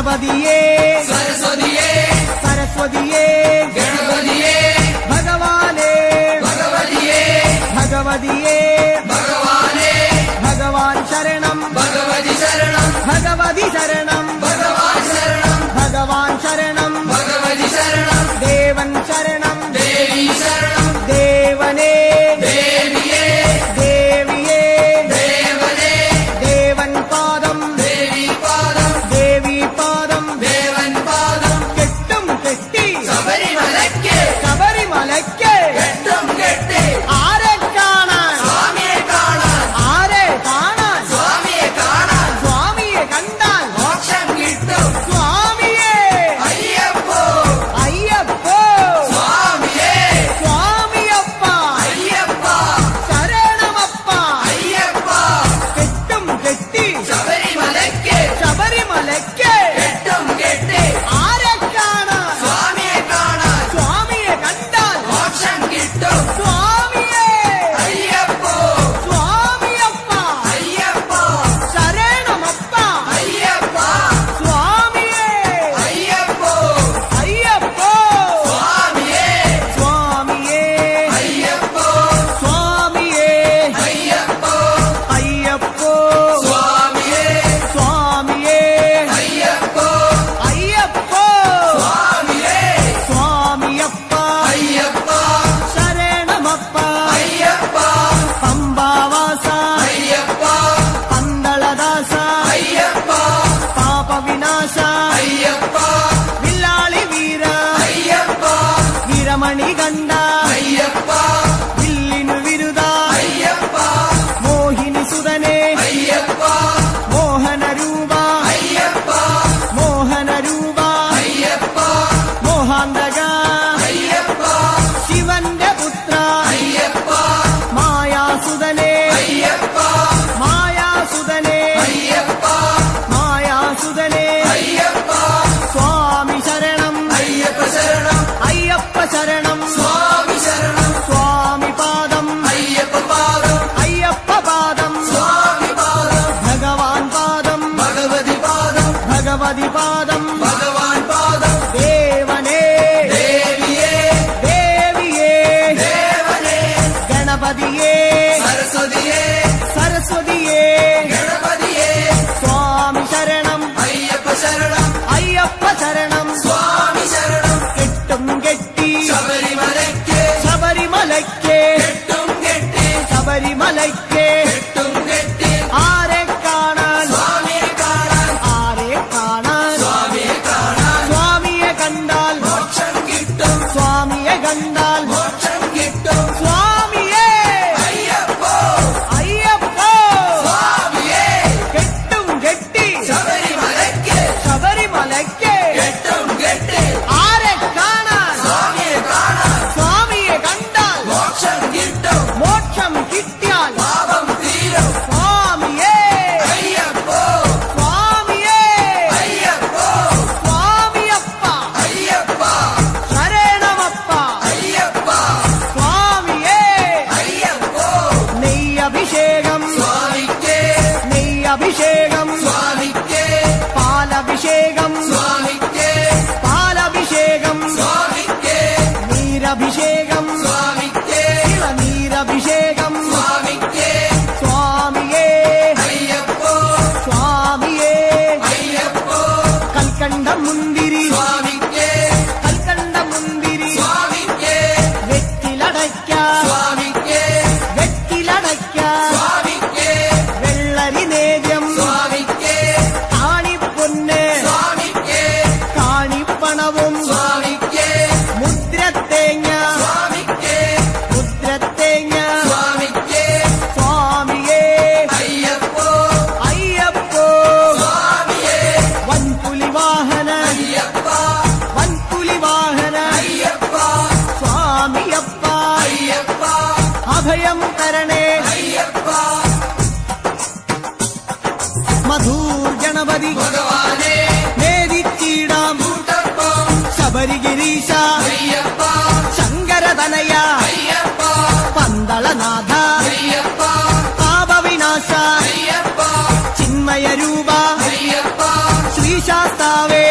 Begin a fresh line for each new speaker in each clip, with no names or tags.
ഗണപതിയേ
സരസ്വതിയേ
സരസ്വതിയേ
ഗണപതിയേ
ഭഗവാനേ
ഭഗവതിയേ
ഭഗവതിയേ
ഭഗവാനേ
ഭഗവാൻ ശരണം
ഭഗവതി ശരണം
ഭഗവതി ശരണം
ഭഗവാൻ ശരണം
ഭഗവാൻ ശരണം
ഭഗവതി ശരണം
ദേവൻ ശരണം
ദേവി ശരണം
ദേവനേ
ദേവിയേ
ദേവിയേ
ദേവനേ
ദേവൻ പാദം
ദേവി പാദം
ദേവി പാദം
ദേവൻ പാദം
കെട്ടും കെട്ടി
ശബരിമലയ്ക്ക്
ശബരിമലയ്ക്ക്
കെട്ടും കെട്ടി
ആരെ കാണാൻ
സ്വാമിയെ കാണാൻ
ആരെ കാണാൻ
സ്വാമിയെ കാണാൻ
സ്വാമിയെ കണ്ടാൽ
മോക്ഷം കിട്ടും
സ്വാമിയേ
അയ്യപ്പോ
അയ്യപ്പോ
സ്വാമിയേ
സ്വാമിയപ്പ
അയ്യപ്പ
ശരണമപ്പ
അയ്യപ്പ
കെട്ടും കെട്ടി
ശബരിമലയ്ക്ക്
ശബരിമലയ്ക്ക്
കെട്ടും കെട്ടി
ആരെ കാണാൻ
സ്വാമിയെ കാണാൻ
സ്വാമിയെ കണ്ടാൽ
മോക്ഷം കിട്ടും
സ്വാമിയേ
അയ്യപ്പോ
സ്വാമിയപ്പ
അയ്യപ്പ
ശരണമപ്പ
അയ്യപ്പ
സ്വാമിയേ
അയ്യപ്പോ
അയ്യപ്പോ
സ്വാമിയേ
സ്വാമിയേ
അയ്യപ്പോ
സ്വാമിയേ
അയ്യപ്പോ
അയ്യപ്പോ
സ്വാമിയേ
സ്വാമിയേ
അയ്യപ്പോ
അയ്യപ്പോ
സ്വാമിയേ
സ്വാമിയപ്പ
അയ്യപ്പ
ശരണമപ്പ
അയ്യപ്പ
പമ്പാവാസ
അയ്യപ്പ
പന്തളദാസ
അയ്യപ്പ
പാപവിനാശ
അയ്യപ്പ
വില്ലാളി വീര
അയ്യപ്പ
വീരമണി കണ്ട
അയ്യപ്പ
വില്ലിനു വിരുദ
അയ്യപ്പ
മോഹിനി സുതനെ
അയ്യപ്പ
മോഹനരൂപ
അയ്യപ്പ
മോഹനരൂപ
അയ്യപ്പ
മോഹാന്തക
അയ്യപ്പ
ശിവന്റെ പുത്ര
അയ്യപ്പ
മായാസുതനെ
അയ്യപ്പ
മായാസുതനെ
അയ്യപ്പ
മായാസുതനെ
അയ്യപ്പ
സ്വാമി ശരണം
അയ്യപ്പ ശരണം
അയ്യപ്പ ശരണം
സ്വാമി ശരണം
സ്വാമി പാദം
അയ്യപ്പ പാദം
അയ്യപ്പ പാദം
സ്വാമി പാദം
ഭഗവാൻ പാദം
ഭഗവതി പാദം
ഭഗവതി പാദം
ഭഗവാൻ പാദം
ദേവനേ
ദേവിയേ
ദേവിയേ
ദേവനേ
ഗണപതിയേ
സരസ്വതിയേ
സരസ്വതിയേ
ഗണപതിയേ
സ്വാമി ശരണം
അയ്യപ്പ ശരണം
അയ്യപ്പ ശരണം
സ്വാമി ശരണം
കെട്ടും കെട്ടി
ശബരിമലയ്ക്ക്
ശബരിമലയ്ക്ക്
കെട്ടും കെട്ടി
ശബരിമലയ്ക്ക്
കെട്ടും കെട്ടി
ആരെ കാണാൻ
സ്വാമിയെ കാണാൻ
ആരെ കാണാൻ
സ്വാമിയെ കാണാൻ
സ്വാമിയെ കണ്ടാൽ
മോക്ഷം കിട്ടും
സ്വാമിയെ കണ്ടാൽ
മോക്ഷം കിട്ടും
സ്വാമിയേ
അയ്യപ്പോ
അയ്യപ്പോ
സ്വാമിയേ
കെട്ടും കെട്ടി
ശബരിമലയ്ക്ക്
ശബരിമലയ്ക്ക്
കെട്ടും കെട്ടി
ആരെ കാണാൻ
സ്വാമിയെ കാണാൻ
സ്വാമിയെ കണ്ടാൽ
മോക്ഷം കിട്ടും
മോക്ഷം കിട്ടിയാൽ
പാപം തീരും
സ്വാമിയേ
അയ്യപ്പോ
സ്വാമിയേ
അയ്യപ്പോ
സ്വാമിയപ്പ
അയ്യപ്പ
ശരണമപ്പ
അയ്യപ്പ
സ്വാമിയേ
അയ്യപ്പോ
നെയ്യഭിഷേകം
സ്വാമിക്ക്
നെയ്യഭിഷേകം
സ്വാമിക്ക്
പാലഭിഷേകം
സ്വാമിക്ക്
പാലഭിഷേകം
സ്വാമിക്ക്
നീരഭിഷേകം
സ്വാമിക്ക്
നീരഭിഷേകം
സ്വാമിക്ക്
സ്വാമിയേ
അയ്യപ്പോ
സ്വാമിയേ
അയ്യപ്പോ
കൽക്കണ്ട മുന്തിരി
സ്വാമിക്ക്
കൽക്കണ്ട മുന്തിരി
സ്വാമിക്ക്
വെറ്റിലടയ്ക്ക
സ്വാമിക്ക്
വെറ്റിലടയ്ക്ക
സ്വാമിക്ക്
വെള്ളരി നേദ്യം
സ്വാമിക്ക്
കാണിപ്പൊന്ന്
സ്വാമിക്ക്
കാണിപ്പണവും
സ്വാമിക്ക്
മുദ്രത്തേങ്ങ
സ്വാമിക്ക്
മുദ്രത്തേങ്ങ
സ്വാമിക്ക്
സ്വാമിയേ
അയ്യപ്പോ
അയ്യപ്പോ
സ്വാമിയേ
വൻപുലി വാഹന
അയ്യപ്പ
വൻപുലി വാഹന
അയ്യപ്പ
സ്വാമിയപ്പ
അയ്യപ്പ
അഭയം തരണേ
അയ്യപ്പ
മധൂർ ഗണപതി
ഭഗവാനേ
നേദിച്ചിടാം
കൂട്ടപ്പം
ശബരിഗിരീശ
അയ്യപ്പ
ശങ്കരതനയ
അയ്യപ്പ
പന്തളനാഥ
അയ്യപ്പ
പാപവിനാശ
അയ്യപ്പ
ചിന്മയ രൂപ
അയ്യപ്പ
ശ്രീശാസ്താവേ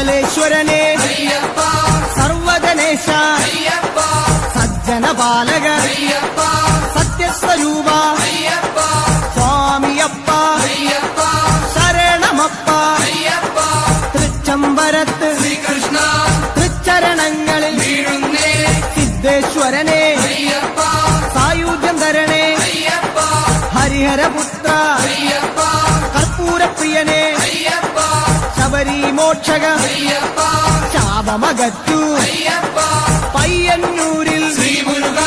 സകലേശ്വരനെ
അയ്യപ്പ
സർവജനേശ
അയ്യപ്പ
സജ്ജന ബാലക
അയ്യപ്പ
സത്യസ്വരൂപ
അയ്യപ്പ
സ്വാമിയപ്പ
അയ്യപ്പ
ശരണമപ്പ
അയ്യപ്പ
തൃച്ചംബരത്ത്
ശ്രീകൃഷ്ണ
തൃച്ചരണങ്ങളിൽ
വീഴുന്നേ
സിദ്ധേശ്വരനെ
അയ്യപ്പ
സായുജ്യം തരണേ
അയ്യപ്പ
ഹരിഹരപുത്ര
അയ്യപ്പ
കർപ്പൂരപ്രിയനെ
അയ്യപ്പ
ശബരി മോക്ഷക
അയ്യപ്പ
ശാപമകറ്റു
അയ്യപ്പ
പയ്യന്നൂരിൽ
ശ്രീമുരുക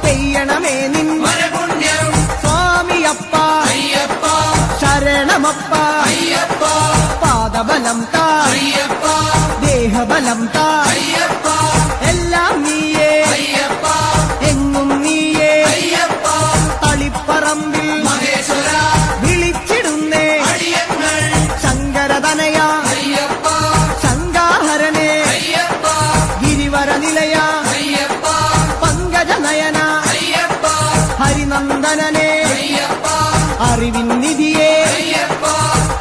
പെയ്യണമേ നിൻ
വരപുണ്യം
സ്വാമിയപ്പ
അയ്യപ്പ
ശരണമപ്പ
അയ്യപ്പ
പാദബലം താ
അയ്യപ്പ
ദേഹബലം താ
അയ്യപ്പ
എല്ലാം നീയേ
അയ്യപ്പ
എങ്ങും നീയേ
അയ്യപ്പ
തളിപ്പറമ്പിൽ
മഹേശ്വര
വിളിച്ചിടുന്നേ
അടിയങ്ങൾ
ശങ്കരതനയ
അയ്യപ്പ
ശങ്കാഹരനെ
അയ്യപ്പ
ഗിരിവര നിലയ
അയ്യപ്പ
പങ്കജനയന
അയ്യപ്പ
ഹരിനന്ദനനെ
അയ്യപ്പ
അറിവിൻ നിധിയെ
അയ്യപ്പ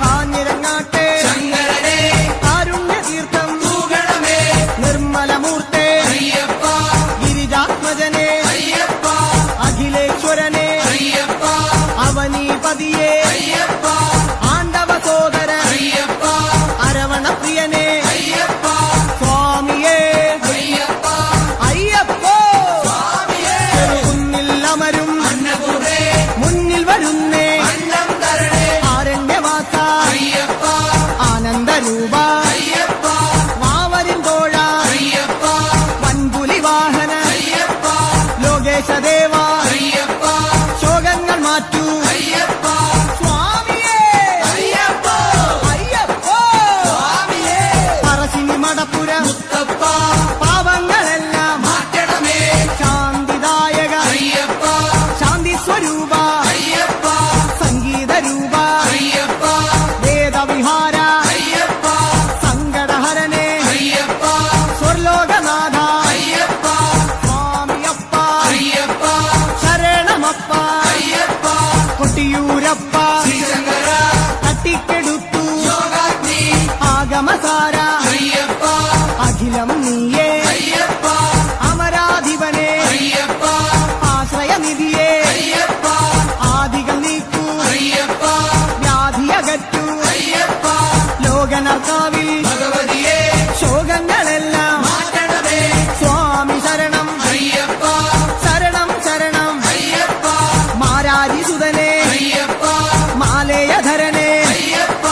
കാഞ്ഞിരങ്ങാട്ടെ
ശങ്കരനെ
കാരുണ്യതീർത്ഥം
തൂകണമേ
നിർമ്മലമൂർത്തെ
അയ്യപ്പ
ഗിരിജാത്മജനെ
അയ്യപ്പ
അഖിലേശ്വരനെ
അയ്യപ്പ
അവനീപതിയെ
അയ്യപ്പ
ആണ്ടവ സോദര
അയ്യപ്പ
അരവണപ്രിയനെ
അയ്യപ്പ
സ്വാമിയേ
അയ്യപ്പ
അയ്യപ്പോ
സ്വാമിയേ
ചെറുകുന്നിൽ അമരും
അന്നപൂർണേ
മുന്നിൽ വരുന്നേ
അന്നം തരണേ
ആരണ്യവാസ
അയ്യപ്പ
ആനന്ദരൂപ
അയ്യപ്പ
വാവരിൻ തോഴ
അയ്യപ്പ
വൻപുലി വാഹന
അയ്യപ്പ
ലോകേശദേവ
അയ്യപ്പ
ശോകങ്ങൾ മാറ്റൂ
അയ്യപ്പ
സ്വാമിയേ
അയ്യപ്പ
അയ്യപ്പോ
സ്വാമിയേ
പറശ്ശിനി മടപ്പുര
മുത്തപ്പ
പാവങ്ങളെല്ലാം
മാറ്റണമേ
ശാന്തിദായക
അയ്യപ്പ
ശാന്തി സ്വരൂപ
അയ്യപ്പ
സംഗീതരൂപ
അയ്യപ്പ
വേദവിഹാര
അയ്യപ്പ
സങ്കടഹരനെ
അയ്യപ്പ
സ്വർലോകനാഥ
അയ്യപ്പ
സ്വാമിയപ്പ
അയ്യപ്പ
ശരണമപ്പ
അയ്യപ്പ
കൊട്ടിയൂരപ്പ
ശ്രീശങ്കര
തട്ടിക്കെടുത്തു
യോഗാഗ്നി
ആഗമസാര
അയ്യപ്പ
അഖിലം നീയേ
അയ്യപ്പ
അമരാധിപനെ
അയ്യപ്പ
ആശ്രയനിധിയെ
അയ്യപ്പ
ആദികൾ നീക്കൂ
അയ്യപ്പ
വ്യാധിയകറ്റു
അയ്യപ്പ
ലോകനർക്കാവിൽ
ഭഗവതിയെ
ശോകങ്ങളെല്ലാം
മാറ്റണമേ
സ്വാമി ശരണം
അയ്യപ്പ
ശരണം ശരണം
അയ്യപ്പ
മാരാരിസുതനെ
അയ്യപ്പ
മാലേയധരനെ
അയ്യപ്പ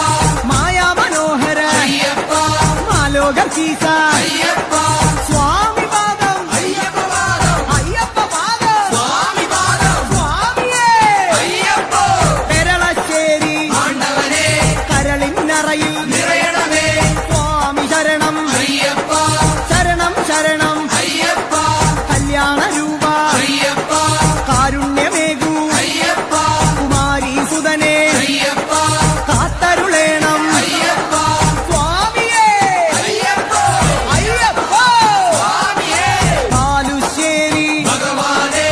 മായാമനോഹര
അയ്യപ്പ
മാലോകീസ
അയ്യപ്പ
സ്വാമി പാദം
അയ്യപ്പ പാദം
അയ്യപ്പ പാദം
സ്വാമി പാദം
സ്വാമിയേ
അയ്യപ്പ
പെരളശ്ശേരി
ആണ്ടവനെ
കരളിന്നറയിൽ
നിറയണമേ
സ്വാമി ശരണം
അയ്യപ്പ
ശരണം ശരണം
അയ്യപ്പ
കല്യാണരൂപ
അയ്യപ്പ
കാരുണ്യമേകൂ
അയ്യപ്പ
കുമാരീസുതനെ
അയ്യപ്പ
കാത്തരുളേണം
അയ്യപ്പ
സ്വാമിയേ
അയ്യപ്പ
അയ്യപ്പോ
സ്വാമിയേ
ബാലുശ്ശേരി
ഭഗവാനേ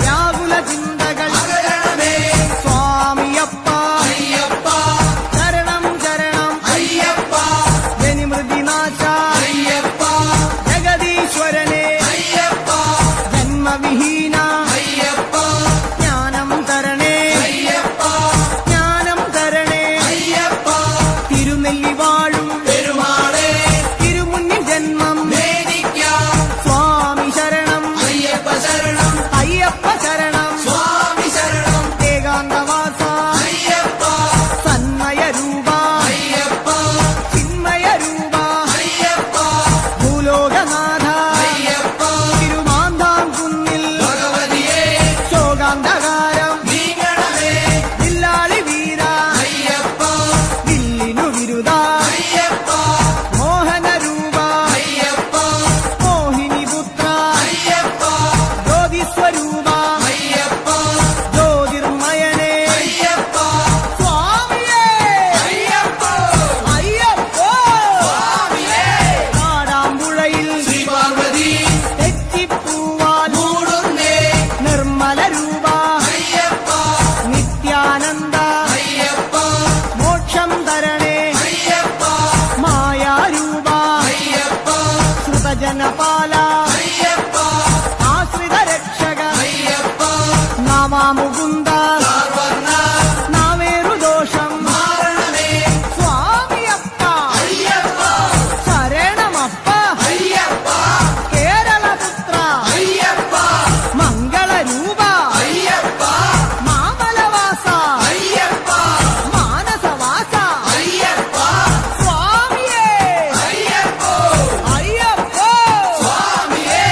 വ്യാകുല ചിന്തകൾ
അകരണമേ
സ്വാമിയപ്പ
അയ്യപ്പ
ശരണം ശരണം
അയ്യപ്പ
ജനിമൃതിനാശ
അയ്യപ്പ
ജഗദീശ്വര ದ್ವಾರಪಾಲ
ಅಯ್ಯಪ್ಪ
ಆಶ್ರಿತ ರಕ್ಷಕ
ಅಯ್ಯಪ್ಪ
ನಾಮ ಮುಗುಂದ
ಸರ್ವಜ್ಞ
ನಾವೇರು ದೋಷಂ
ಮಾರಣಮೇ
ಸ್ವಾಮಿಯಪ್ಪ
ಅಯ್ಯಪ್ಪ
ಶರಣಮಪ್ಪ
ಅಯ್ಯಪ್ಪ
ಕೇರಳ ಪುತ್ರ
ಅಯ್ಯಪ್ಪ
ಮಂಗಳ ರೂಪ
ಅಯ್ಯಪ್ಪ
ಮಾಮಲವಾಸ
ಅಯ್ಯಪ್ಪ
ಮಾನಸವಾಸ
ಅಯ್ಯಪ್ಪ
ಸ್ವಾಮಿಯೇ
ಅಯ್ಯಪ್ಪ
ಅಯ್ಯಪ್ಪ
ಸ್ವಾಮಿಯೇ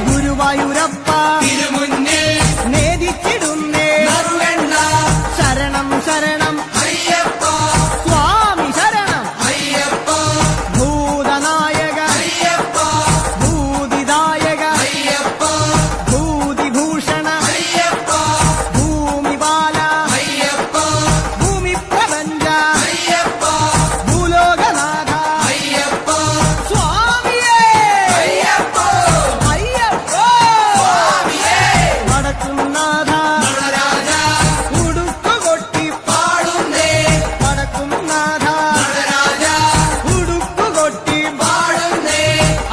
ഗുരുവായൂരപ്പ
തിരുമുന്നിൽ
നേദിച്ചിടുന്നേ
നറുവെണ്ണ
ശരണം ശരണം
അയ്യപ്പ
സ്വാമി ശരണം
അയ്യപ്പ
ഭൂതനായക
അയ്യപ്പ
ഭൂതിദായക
അയ്യപ്പ
ഭൂതിഭൂഷണ
അയ്യപ്പ
ഭൂമിപാല
അയ്യപ്പ
ഭൂമി പ്രപഞ്ച
അയ്യപ്പ
ഭൂലോകനാഥ
അയ്യപ്പ
സ്വാമിയേ
അയ്യപ്പ
അയ്യപ്പ
സ്വാമിയേ
വടക്കുംനാഥ
നടരാജ
ഉടുക്കുകൊട്ടി
പാടുന്നേ
വടക്കുംനാഥ
നടരാജ
ഉടുക്കുകൊട്ടി
പാടുന്നേ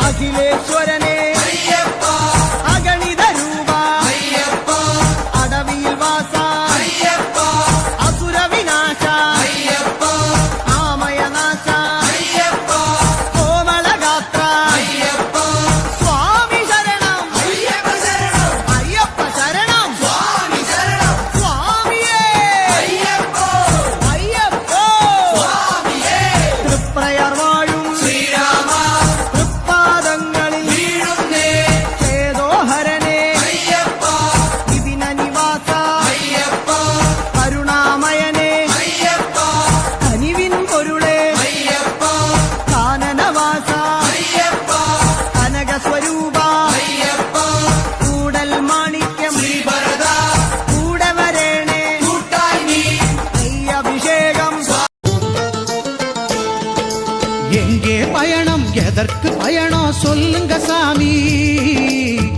അഖിലേശ്വരനെ
അയ്യപ്പ
അഗണിത രൂപ
അയ്യപ്പ
അടവിയിൽ വാസ
അയ്യപ്പ
അസുര വിനാശ
അയ്യപ്പ
ആമയനാശ
അയ്യപ്പ
കോമളഗാത്ര
അയ്യപ്പ
സ്വാമി ശരണം
അയ്യപ്പ ശരണം
അയ്യപ്പ ശരണം
സ്വാമി ശരണം
സ്വാമിയേ
അയ്യപ്പ
അയ്യപ്പ
സ്വാമിയേ
തൃപ്രയർ വാഴും
ശ്രീരാമ
തൃപ്പാദങ്ങളിൽ
വീഴുന്നേ
ചേതോഹരനെ
അയ്യപ്പ
വിപിന നിവാസ
അയ്യപ്പ
കരുണാമയനെ
അയ്യപ്പ
കനിവിൻ പൊരുളെ
അയ്യപ്പ
കാനനവാസ
അയ്യപ്പ
കനകസ്വരൂപ
അയ്യപ്പ
കൂടൽ മാണിക്യം
ശ്രീഭരത
കൂടെ വരേണേ
കൂട്ടായി നീ
അഭിഷേകം
எங்கே பயணம் எதற்கு பயணம் சொல்லுங்க சாமி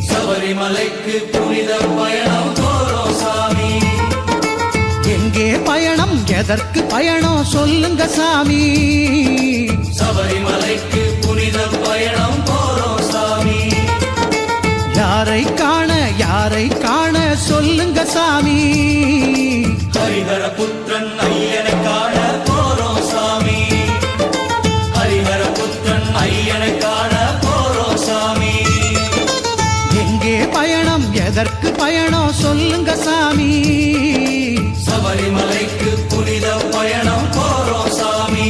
சபரிமலைக்கு புனித பயணம் போறோம் சாமி
எங்கே பயணம் எதற்கு பயணம் சொல்லுங்க சாமி
சபரிமலைக்கு புனித பயணம் போறோம் சாமி
யாரை காண சொல்லுங்க சாமி
ஹரிஹர புத்திரன் ஐயனை காண போறோம் சாமி ஹரிஹர புத்திரன் ஐயனை காண போறோம் சாமி
எங்கே பயணம் எதற்கு பயணம் சொல்லுங்க சாமி
சபரிமலைக்கு புனித பயணம் போறோம் சாமி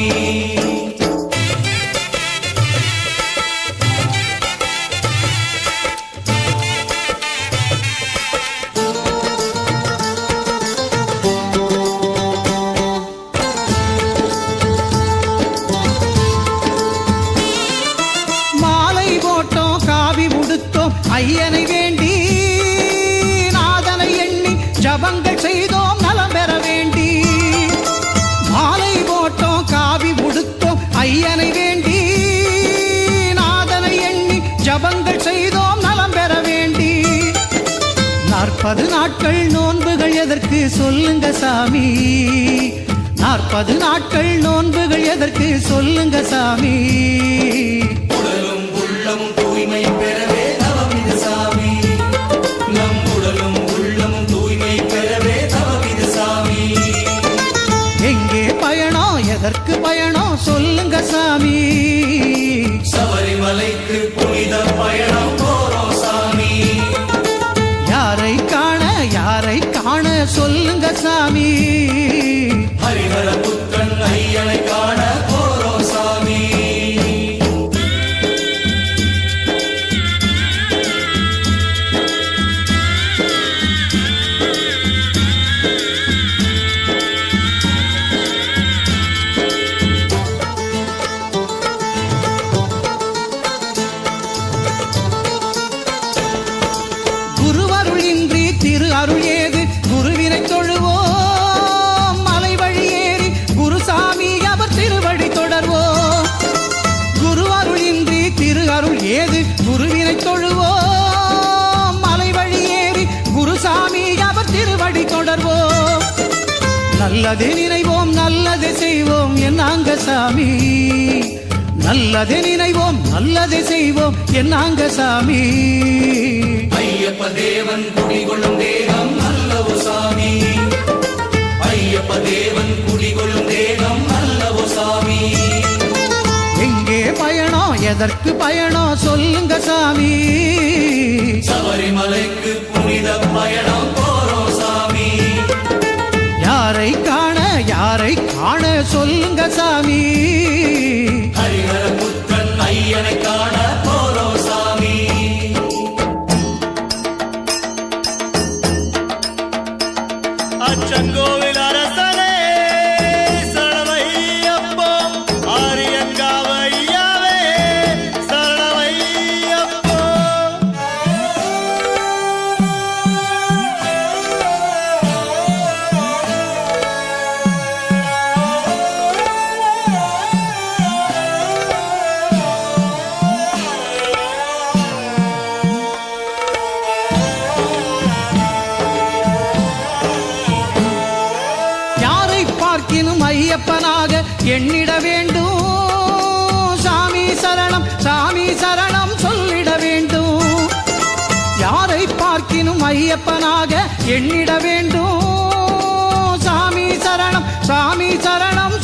மாலை போட்டோம் காவி உடுத்தோம் ஐயனை வேண்டி நாதனை எண்ணி ஜபங்கள் செய்தோம் நலம் பெற வேண்டி மாலை போட்டோம் காவி உடுத்தோம் ஐயனை வேண்டி நாதனை எண்ணி ஜபங்கள் செய்தோம் நலம் பெற வேண்டி 40 நாட்கள் நோன்புகள் எதற்கு சொல்லுங்க சாமி 40 நாட்கள் நோன்புகள் எதற்கு சொல்லுங்க சாமி
உடலும் உள்ளமும் தூய்மை பெறவே தவம் இது சாமி நம் உடலும் உள்ளமும் தூய்மை பெறவே தவம் இது சாமி
எங்கே பயணம் எதற்கு பயணம் சொல்லுங்க சாமி
சபரிமலைக்கு புனித பயணம் போறோம் சாமி
யாரை காண சொல்லுங்க சாமி
ஹரிஹர புத்திரன் ஐயனை காண போறோம் சாமி
குருவருள் இன்றி திரு அருள் ஏது குருவினை தொழுவோம் மலை வழி ஏறி குருசாமி அவர் திருவடி தொடர்வோம் குருவருள் இன்றி திரு அருள் ஏது குருவினை தொழுவோம் மலை வழி ஏறி குருசாமி அவர் திருவடி தொடர்வோம் நல்லது நினைவோம் நல்லது செய்வோம் என்னாங்க சாமி நல்லதை நினைவோம் நல்லதை செய்வோம் என்னாங்க சாமி.
ஐயப்ப தேவன் குடிகொள்ளும் தேகம் அல்லவோ சாமி. ஐயப்ப தேவன் குடிகொள்ளும் தேகம் அல்லவோ சாமி.
எங்கே பயணம் எதற்கு பயணம் சொல்லுங்க சாமி.
சபரிமலைக்கு புனித பயணம் போறோம் சாமி.
யாரை காண சொல்லுங்க சாமி.
ஹரிஹர புத்தன் ஐயனை காண போறோம் சாமி.
அச்சங்கோவில் அரசனே சரணமையப்போ, ஆரியங்காவையாவே சரணமையப்போ.
பார்க்கினும் ஐயப்பனாக எண்ணிட வேண்டும். சாமி சரணம் சொல்லிட வேண்டும். யாரை பார்க்கினும் ஐயப்பனாக எண்ணிட வேண்டும். சாமி சரணம்